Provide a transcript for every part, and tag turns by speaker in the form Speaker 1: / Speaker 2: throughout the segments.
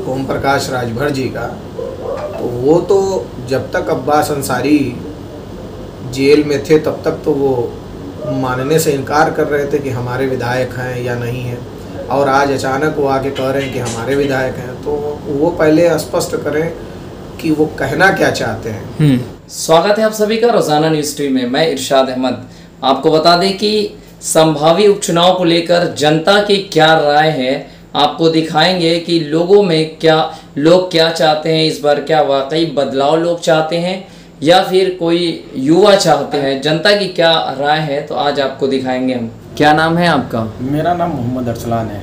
Speaker 1: ओम प्रकाश राजभर जी का, तो वो तो जब तक अब्बास अंसारी जेल में थे तब तक तो वो मानने से इनकार कर रहे थे कि हमारे विधायक हैं या नहीं हैं, और आज अचानक वो आके कह रहे हैं कि हमारे विधायक हैं। तो वो पहले स्पष्ट करें कि वो कहना क्या चाहते हैं।
Speaker 2: स्वागत है आप सभी का रोजाना न्यूज स्ट्रीम में। मैं इरशाद अहमद आपको बता दें कि संभावित उपचुनाव को लेकर जनता की क्या राय है, आपको दिखाएंगे कि लोगों में लोग क्या चाहते हैं इस बार। क्या वाकई बदलाव लोग चाहते हैं या फिर कोई युवा चाहते हैं, जनता की क्या राय है, तो आज आपको दिखाएंगे हम। क्या नाम है आपका?
Speaker 3: मेरा नाम मोहम्मद अरसलान है।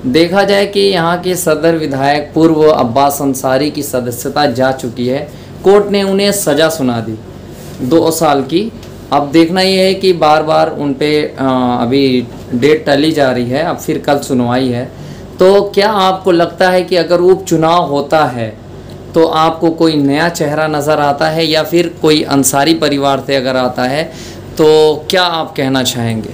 Speaker 2: देखा जाए कि यहाँ के सदर विधायक पूर्व अब्बास अंसारी की सदस्यता जा चुकी है, कोर्ट ने उन्हें सज़ा सुना दी 2 साल की। अब देखना ये है कि बार बार उन पे अभी डेट टली जा रही है, अब फिर कल सुनवाई है। तो क्या आपको लगता है कि अगर उपचुनाव होता है तो आपको कोई नया चेहरा नज़र आता है, या फिर कोई अंसारी परिवार से अगर आता है तो क्या आप कहना चाहेंगे?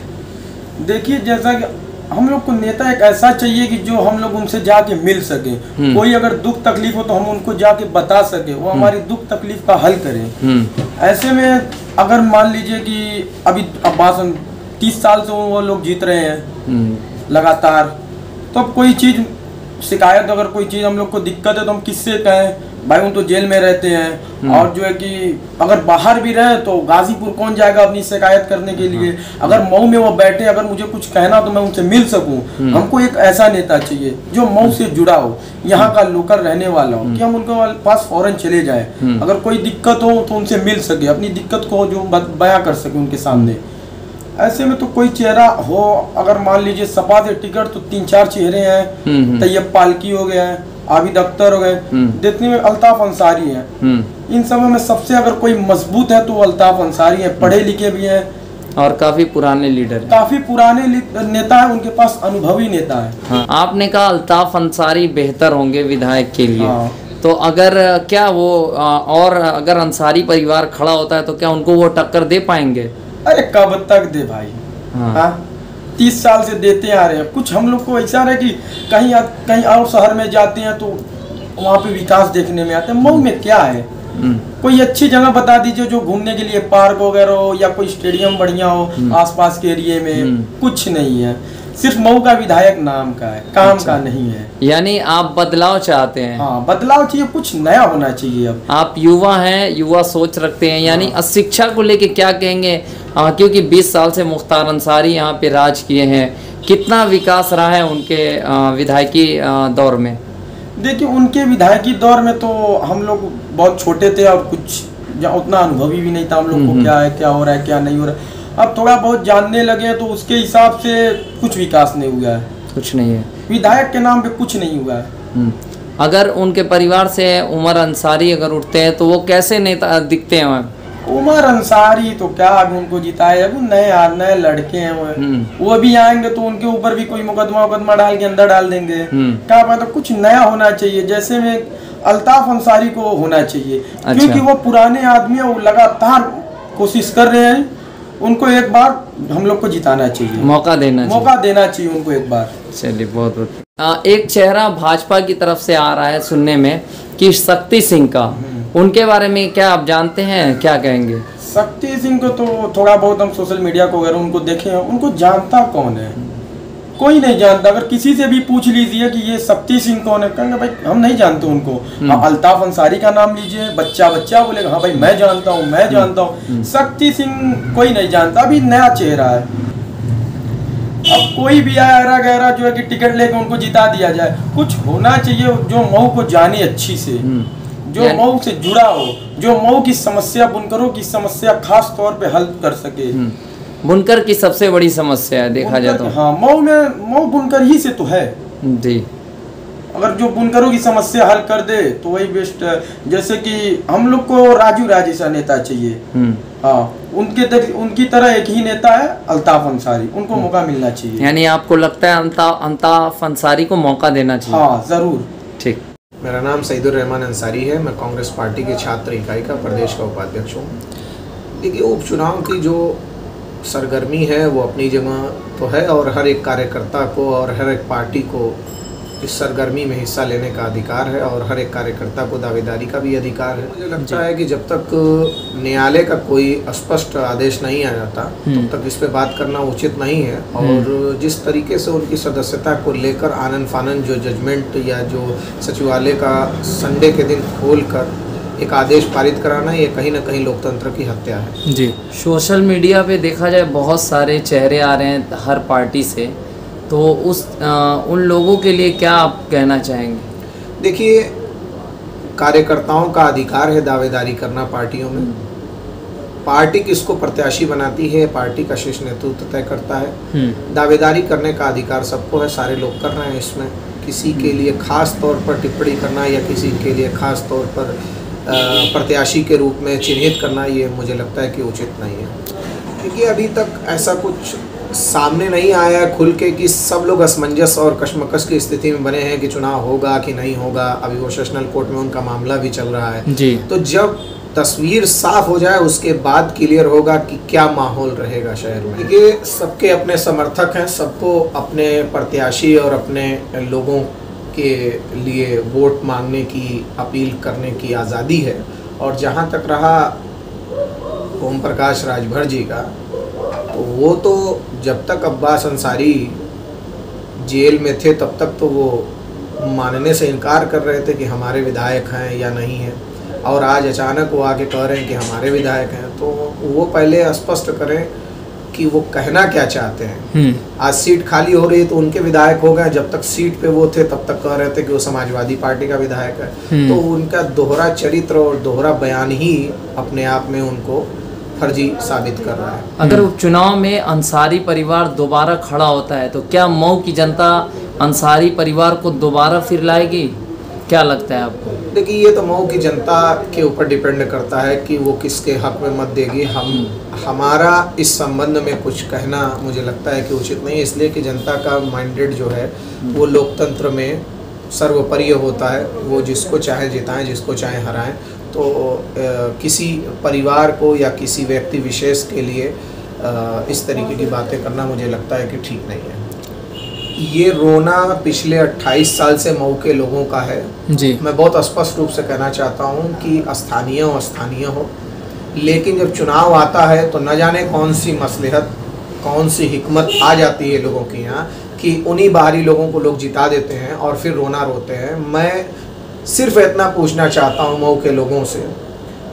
Speaker 3: देखिए, जैसा कि हम लोग को नेता एक ऐसा चाहिए कि जो हम लोग उनसे जाके मिल सके। कोई अगर दुख तकलीफ हो तो हम उनको जाके बता सके, वो हमारी दुख तकलीफ का हल करें। ऐसे में अगर मान लीजिए कि अभी अब्बास 30 साल से वो लोग जीत रहे हैं लगातार, तो अब कोई चीज़ शिकायत, अगर कोई चीज़ हम लोग को दिक्कत है तो हम किससे कहें? भाई उन तो जेल में रहते हैं, और जो है कि अगर बाहर भी रहे तो गाजीपुर कौन जाएगा अपनी शिकायत करने के लिए? अगर मऊ में वो बैठे, अगर मुझे कुछ कहना तो मैं उनसे मिल सकूं। हमको एक ऐसा नेता चाहिए जो मऊ से जुड़ा हो, यहाँ का लोकल रहने वाला हो, कि हम उनके पास फौरन चले जाए। अगर कोई दिक्कत हो तो उनसे मिल सके, अपनी दिक्कत को जो बयां कर सके उनके सामने। ऐसे में तो कोई चेहरा हो, अगर मान लीजिए सपा से टिकट तो 3-4 चेहरे हैं। तैयब पालकी हो गया है, आबिद अख्तर हो गए, देखने में अल्ताफ अंसारी है। इन सब में सबसे अगर कोई मजबूत है तो अल्ताफ अंसारी है। पढ़े लिखे भी हैं
Speaker 2: और काफी पुराने लीडर हैं।
Speaker 3: काफी पुराने नेता है, उनके पास अनुभवी नेता है।
Speaker 2: हाँ। आपने कहा अल्ताफ अंसारी बेहतर होंगे विधायक के लिए। हाँ। तो अगर क्या वो और अगर अंसारी परिवार खड़ा होता है तो क्या उनको वो टक्कर दे पाएंगे?
Speaker 3: अरे कब तक दे भाई। हाँ। 30 साल से देते आ रहे हैं। कुछ हम लोग को ऐसा है कि कहीं और शहर में जाते हैं तो वहाँ पे विकास देखने में आते हैं। मऊ में क्या है? कोई अच्छी जगह बता दीजिए जो घूमने के लिए, पार्क वगैरह हो या कोई स्टेडियम बढ़िया हो आसपास के एरिए में। कुछ नहीं है, सिर्फ मऊ का विधायक नाम का है, काम का नहीं है।
Speaker 2: यानी आप बदलाव चाहते हैं?
Speaker 3: हाँ, बदलाव चाहिए, कुछ नया होना चाहिए। अब
Speaker 2: आप युवा हैं, युवा सोच रखते हैं, यानी शिक्षा को लेके क्या कहेंगे? क्योंकि 20 साल से मुख्तार अंसारी यहाँ पे राज किए हैं, कितना विकास रहा है उनके विधायकी दौर में?
Speaker 3: देखिए, उनके विधायकी दौर में तो हम लोग बहुत छोटे थे और कुछ उतना अनुभवी भी नहीं था हम लोग को, क्या है, क्या हो रहा है, क्या नहीं हो रहा है। अब थोड़ा बहुत जानने लगे तो उसके हिसाब से कुछ विकास नहीं हुआ है।
Speaker 2: कुछ नहीं है, विधायक
Speaker 3: के नाम पे कुछ नहीं हुआ है।
Speaker 2: अगर उनके परिवार से उमर अंसारी अगर उठते हैं तो वो कैसे नेता दिखते हैं?
Speaker 3: उमर अंसारी तो क्या, अभी उनको जिताए, अभी नए लड़के हैं वो भी आएंगे तो उनके ऊपर भी कोई मुकदमा डाल के अंदर डाल देंगे। क्या पता, कुछ नया होना चाहिए। जैसे में अल्ताफ अंसारी को होना चाहिए। अच्छा। क्योंकि वो पुराने आदमी है, वो लगातार कोशिश कर रहे हैं। उनको एक बार हम लोग को जिताना चाहिए, मौका देना चाहिए उनको एक बार।
Speaker 2: चलिए, बहुत बहुत। एक चेहरा भाजपा की तरफ से आ रहा है सुनने में कि शक्ति सिंह का, उनके बारे में क्या आप जानते हैं, क्या कहेंगे?
Speaker 3: शक्ति सिंह को तो थोड़ा बहुत हम सोशल मीडिया को अगर उनको देखे हैं, उनको जानता कौन है? कोई नहीं जानता। अगर किसी से भी पूछ लीजिए कि ये शक्ति सिंह कौन है, कहेंगे भाई हम नहीं जानते उनको। हाँ, अल्ताफ अंसारी का नाम लीजिए, बच्चा बोलेगा हाँ भाई मैं जानता हूँ। शक्ति सिंह कोई नहीं जानता, अभी नया चेहरा है। अब कोई भी आया गहरा जो है कि टिकट लेके उनको जिता दिया जाए। कुछ होना चाहिए जो मऊ को जाने अच्छी से, जो मऊ से जुड़ा हो, जो मऊ की समस्या, बुनकरों की समस्या खास तौर पे हल कर सके।
Speaker 2: बुनकर की सबसे बड़ी समस्या है देखा जाए तो।
Speaker 3: हाँ, मऊ बुनकर ही से तो है
Speaker 2: जी।
Speaker 3: अगर जो बुनकरों की समस्या हल कर दे तो वही बेस्ट है। जैसे कि हम लोग को राजू जैसा नेता चाहिए। हाँ, उनकी तरह एक ही नेता है अल्ताफ अंसारी, उनको मौका मिलना चाहिए।
Speaker 2: यानी आपको लगता है अल्ताफ अंसारी को मौका देना चाहिए?
Speaker 3: हाँ, जरूर।
Speaker 2: ठीक।
Speaker 1: मेरा नाम सईदुर रहमान अंसारी है, मैं कांग्रेस पार्टी के छात्र इकाई का प्रदेश का उपाध्यक्ष हूँ। देखिए, उपचुनाव की जो सरगर्मी है वो अपनी जगह तो है, और हर एक कार्यकर्ता को और हर एक पार्टी को इस सरगर्मी में हिस्सा लेने का अधिकार है और हर एक कार्यकर्ता को दावेदारी का भी अधिकार है। मुझे लगता है कि जब तक न्यायालय का कोई स्पष्ट आदेश नहीं आ जाता तब तक इस पे बात करना उचित नहीं है। और जिस तरीके से उनकी सदस्यता को लेकर आनन फानन जो जजमेंट या जो सचिवालय का संडे के दिन खोल कर एक आदेश पारित कराना, ये कहीं ना कहीं लोकतंत्र की हत्या है।
Speaker 2: जी, सोशल मीडिया पे देखा जाए बहुत सारे चेहरे आ रहे हैं हर पार्टी से, तो उन लोगों के लिए क्या आप कहना चाहेंगे?
Speaker 1: देखिए, कार्यकर्ताओं का अधिकार है दावेदारी करना पार्टियों में। पार्टी किसको प्रत्याशी बनाती है पार्टी का शीर्ष नेतृत्व तय करता है। दावेदारी करने का अधिकार सबको है, सारे लोग कर रहे हैं। इसमें किसी के लिए खास तौर पर टिप्पणी करना या किसी के लिए खास तौर पर प्रत्याशी के रूप में चिन्हित करना, ये मुझे लगता है कि उचित नहीं है। क्योंकि अभी तक ऐसा कुछ सामने नहीं आया है खुल के कि सब लोग असमंजस और कशमकश की स्थिति में बने हैं कि चुनाव होगा कि नहीं होगा। अभी वो सेशनल कोर्ट में उनका मामला भी चल रहा है
Speaker 2: जी।
Speaker 1: तो जब तस्वीर साफ हो जाए उसके बाद क्लियर होगा कि क्या माहौल रहेगा शहर में। ये सबके अपने समर्थक हैं, सबको अपने प्रत्याशी और अपने लोगों के लिए वोट मांगने की, अपील करने की आज़ादी है। और जहाँ तक रहा ओम प्रकाश राजभर जी का, तो वो तो जब तक अब्बास अंसारी जेल में थे तब तक तो वो मानने से इनकार कर रहे थे कि हमारे विधायक हैं या नहीं हैं, और आज अचानक वो आके कह रहे हैं कि हमारे विधायक हैं। तो वो पहले स्पष्ट करें कि वो कहना क्या चाहते हैं। आज सीट खाली हो रही है तो उनके विधायक हो गए, जब तक सीट पे वो थे तब तक कह रहे थे कि वो समाजवादी पार्टी का विधायक है। तो उनका दोहरा चरित्र और दोहरा बयान ही अपने आप में उनको फर्जी साबित कर रहा है।
Speaker 2: अगर उपचुनाव में अंसारी परिवार दोबारा खड़ा होता है तो क्या मऊ की जनता अंसारी परिवार को दोबारा फिर लाएगी? क्या लगता है आपको?
Speaker 1: देखिए, ये तो मऊ की जनता के ऊपर डिपेंड करता है कि वो किसके हक में मत देगी। हमारा इस संबंध में कुछ कहना मुझे लगता है कि उचित नहीं है, इसलिए कि जनता का माइंडेड जो है वो लोकतंत्र में सर्वोपरि होता है। वो जिसको चाहे जिताएं, जिसको चाहे हराएं। तो किसी परिवार को या किसी व्यक्ति विशेष के लिए इस तरीके की बातें करना मुझे लगता है कि ठीक नहीं है। ये रोना पिछले 28 साल से मऊ के लोगों का है
Speaker 2: जी।
Speaker 1: मैं बहुत स्पष्ट रूप से कहना चाहता हूँ कि स्थानीय हो, लेकिन जब चुनाव आता है तो न जाने कौन सी मसलहत, कौन सी हिकमत आ जाती है लोगों के यहाँ कि उन्हीं बाहरी लोगों को लोग जिता देते हैं और फिर रोना रोते हैं। मैं सिर्फ इतना पूछना चाहता हूँ मऊ के लोगों से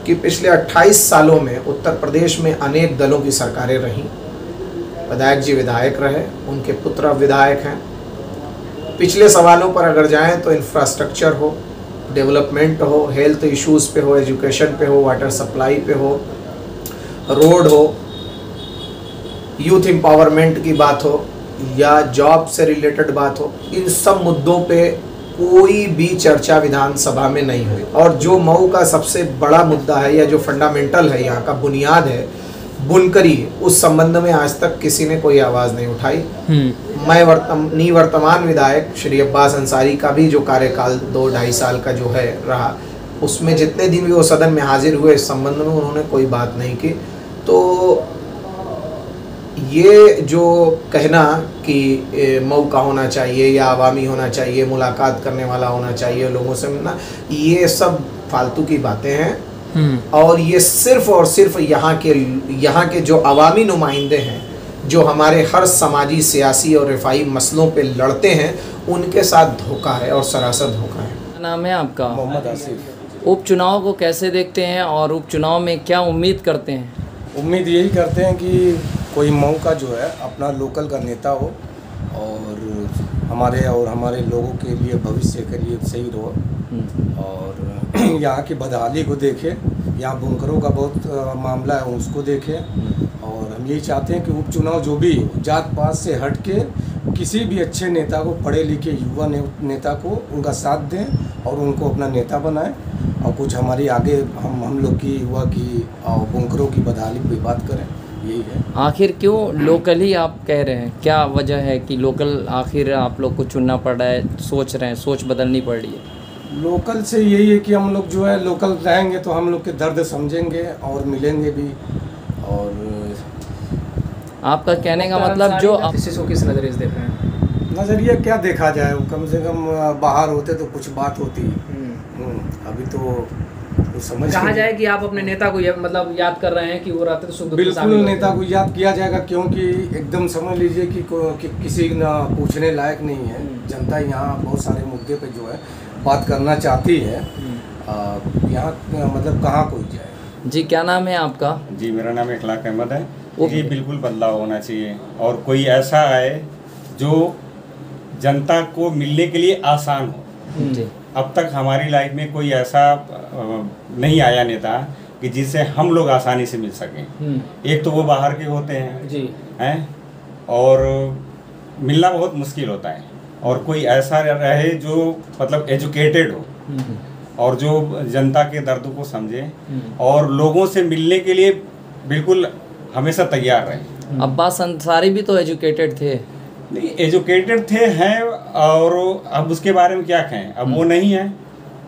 Speaker 1: कि पिछले 28 सालों में उत्तर प्रदेश में अनेक दलों की सरकारें रहीं। विधायक जी विधायक रहे, उनके पुत्र विधायक हैं। पिछले सवालों पर अगर जाएं तो इंफ्रास्ट्रक्चर हो, डेवलपमेंट हो, हेल्थ इश्यूज़ पे हो, एजुकेशन पे हो, वाटर सप्लाई पे हो, रोड हो, यूथ एम्पावरमेंट की बात हो या जॉब से रिलेटेड बात हो, इन सब मुद्दों पे कोई भी चर्चा विधानसभा में नहीं हुई। और जो मऊ का सबसे बड़ा मुद्दा है या जो फंडामेंटल है, यहाँ का बुनियाद है, बुनकरी, उस संबंध में आज तक किसी ने कोई आवाज़ नहीं उठाई। मैं निवर्तमान विधायक श्री अब्बास अंसारी का भी जो कार्यकाल 2-2.5 साल का जो है रहा, उसमें जितने दिन भी वो सदन में हाजिर हुए इस संबंध में उन्होंने कोई बात नहीं की। तो ये जो कहना कि मऊ का होना चाहिए या अवामी होना चाहिए, मुलाकात करने वाला होना चाहिए, लोगों से मिलना, ये सब फालतू की बातें हैं। और ये सिर्फ और सिर्फ यहाँ के जो अवामी नुमाइंदे हैं, जो हमारे हर समाजी, सियासी और रिफाई मसलों पे लड़ते हैं, उनके साथ धोखा है और सरासर धोखा है।
Speaker 2: क्या नाम है आपका?
Speaker 3: मोहम्मद आसिफ।
Speaker 2: उपचुनाव को कैसे देखते हैं और उपचुनाव में क्या उम्मीद करते हैं?
Speaker 3: उम्मीद यही करते हैं कि कोई मऊ का जो है अपना लोकल का नेता हो और हमारे लोगों के लिए, भविष्य के लिए सही रहो और यहाँ की बदहाली को देखे, यहाँ बुनकरों का बहुत मामला है उसको देखे। और हम यही चाहते हैं कि उपचुनाव जो भी जात पात से हट के किसी भी अच्छे नेता को, पढ़े लिखे युवा नेता को उनका साथ दें और उनको अपना नेता बनाएं और कुछ हमारी आगे हम लोग की युवा की और बुनकरों की बदहाली पर बात करें। यही है।
Speaker 2: आखिर क्यों लोकल ही आप कह रहे हैं? क्या वजह है कि लोकल आखिर आप लोग को चुनना पड़ रहा है, सोच रहे हैं, सोच बदलनी पड़ रही है?
Speaker 3: लोकल से यही है कि हम लोग जो है लोकल रहेंगे तो हम लोग के दर्द समझेंगे और मिलेंगे भी। और
Speaker 2: आपका कहने का मतलब जो
Speaker 4: किसी को किस नज़रिए से देख रहे हैं? नज़रिया क्या देखा जाए, वो कम से कम बाहर होते तो कुछ बात होती। अभी तो कुछ समझ
Speaker 5: कहा जाए कि आप अपने नेता को मतलब याद कर रहे हैं कि वो रहते तो सुख दुख में शामिल
Speaker 4: बिल्कुल
Speaker 5: होते।
Speaker 4: नेता को याद किया जाएगा, क्योंकि एकदम समझ लीजिए कि किसी ना पूछने लायक नहीं है। जनता यहाँ बहुत सारे मुद्दे पे जो है बात करना चाहती है। यहाँ मतलब कहाँ कोई जाए।
Speaker 2: जी क्या नाम है आपका?
Speaker 6: जी मेरा नाम इखलाक अहमद है।
Speaker 2: ओके।
Speaker 6: जी बिल्कुल बदलाव होना चाहिए और कोई ऐसा आए जो जनता को मिलने के लिए आसान हो।
Speaker 2: जी
Speaker 6: अब तक हमारी लाइफ में कोई ऐसा नहीं आया नेता कि जिससे हम लोग आसानी से मिल सकें। एक तो वो बाहर के होते हैं
Speaker 5: जी
Speaker 6: हैं और मिलना बहुत मुश्किल होता है, और कोई ऐसा रहे जो मतलब एजुकेटेड हो और जो जनता के दर्द को समझे और लोगों से मिलने के लिए बिल्कुल हमेशा तैयार रहे।
Speaker 2: अब्बास अंसारी भी तो एजुकेटेड थे।
Speaker 6: नहीं, एजुकेटेड थे हैं, और अब उसके बारे में क्या कहें। अब वो नहीं है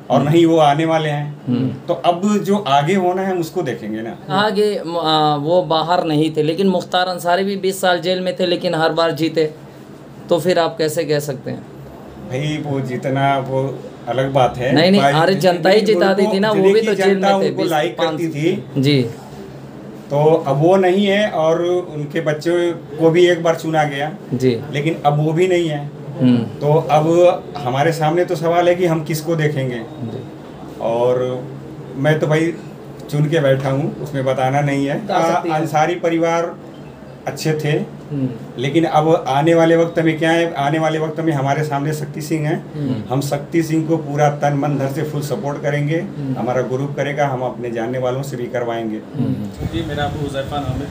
Speaker 6: और नहीं वो आने वाले हैं, तो अब जो आगे होना है उसको देखेंगे ना।
Speaker 2: आगे वो बाहर नहीं थे, लेकिन मुख्तार अंसारी भी 20 साल जेल में थे लेकिन हर बार जीते, तो फिर आप कैसे कह सकते हैं?
Speaker 6: भाई वो जितना वो अलग बात है।
Speaker 2: नहीं अरे जनता ही जिताती थी ना, वो भी तो जेल में थे।
Speaker 6: उनको लाइक करती थी
Speaker 2: जी,
Speaker 6: तो अब वो नहीं है, और उनके बच्चों को भी एक बार चुना गया
Speaker 2: जी,
Speaker 6: लेकिन अब वो भी नहीं है। तो अब हमारे सामने तो सवाल है कि हम किसको देखेंगे। और मैं तो भाई चुन के बैठा हूँ, उसमें बताना नहीं है। अंसारी परिवार अच्छे थे, लेकिन अब आने वाले वक्त में क्या है, आने वाले वक्त में हमारे सामने शक्ति सिंह हैं। हम शक्ति सिंह को पूरा तन मन धन से फुल सपोर्ट करेंगे। हमारा ग्रुप करेगा, हम अपने जानने वालों से भी करवाएंगे।
Speaker 3: जी मेरा अबू हुज़ैफा नाम है।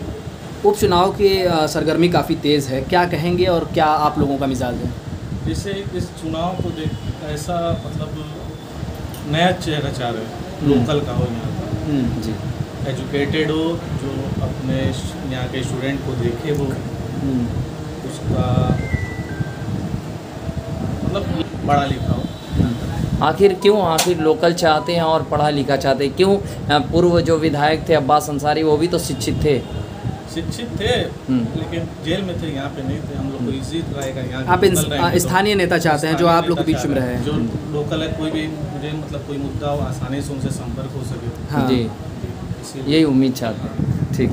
Speaker 5: उपचुनाव की सरगर्मी काफ़ी तेज़ है, क्या कहेंगे और क्या आप लोगों का मिजाज है?
Speaker 7: जैसे इस चुनाव को देख ऐसा मतलब नया चेहरा चाह रहे हैं, लोकल का हो यहाँ का,
Speaker 5: जी
Speaker 7: एजुकेटेड हो, जो अपने यहाँ के स्टूडेंट को देखे वो उसका मतलब पढ़ा लिखा हो।
Speaker 2: आखिर लोकल चाहते हैं और पढ़ा लिखा चाहते हैं क्यों? पूर्व जो विधायक थे अब्बास अंसारी वो भी तो शिक्षित थे।
Speaker 7: शिक्षित थे लेकिन जेल में थे, यहाँ पे नहीं थे। हम लोग को इजी रहेगा यहाँ।
Speaker 5: आप स्थानीय नेता चाहते हैं जो आप लोग के बीच में रहे,
Speaker 7: जो लोकल है, कोई भी मुझे मतलब कोई मुद्दा हो आसानी से उनसे संपर्क हो सके।
Speaker 5: हाँ
Speaker 2: जी, यही उम्मीद चाहते हैं। ठीक।